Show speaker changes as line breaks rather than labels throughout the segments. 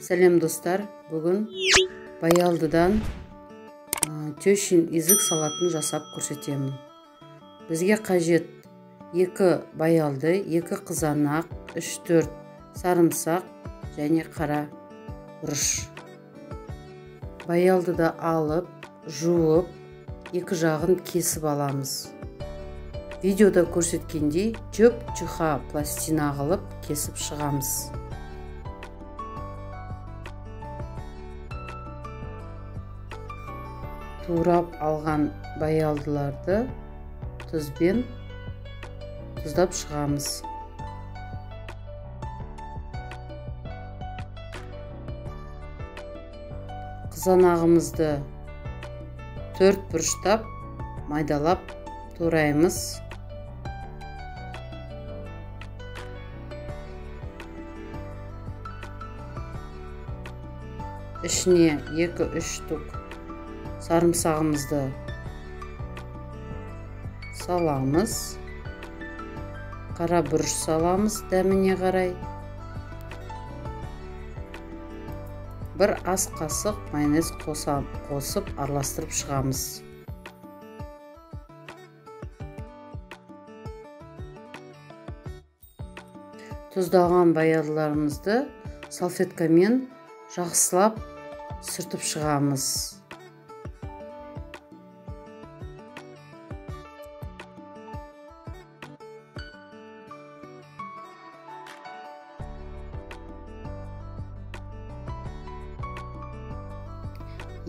Сәлем достар, бүгін баялдыдан төшін изік салатын жасап көрсетемін. Бізге қажет 2 баялды, 2 қызанақ, 3-4 сарымсақ және қара бұрыш. Баялдыды алып, жуып, 2 жағын кесіп аламыз. Видеода көрсеткендей жүп-жүха пластина қылып кесіп шығамыз. Турап алған баялдыларды тұзбен тұздап шығамыз. Қызанағымызды 4 бұрыштап майдалап тураймыз. Ішіне 2-3 түк сарымсағымызды саламыз. Қара бұрыш саламыз дәміне қарай. 1 ас қасық майонез қосып араластырып шығамыз. Тұздалған баялдыларымызды салфеткамен жақсылап сүртіп шығамыз.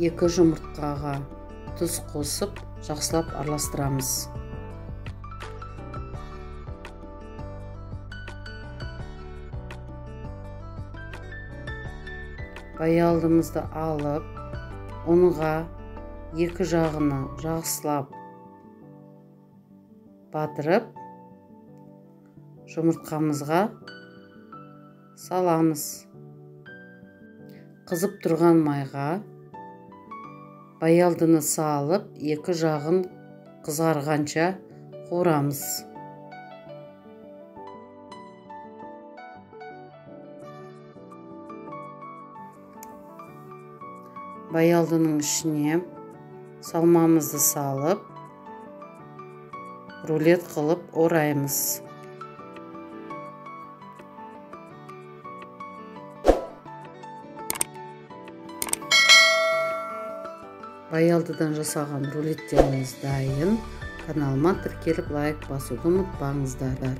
Екі жұмыртқаға тұз қосып, жақсылап араластырамыз. Баялдымызды алып, онға 2 жағына жақсылап батырып, жұмыртқамызға саламыз. Қызып тұрған майға баялдыны салып, 2 жағын қызарғанша қуырамыз. Баялдының ішіне салмамызды салып, рулет қылып ораймыз. Баялдыдан жасаған рулеттеріміз дайын. Каналыма тіркеліп лайк басуды ұмытпаңыздар.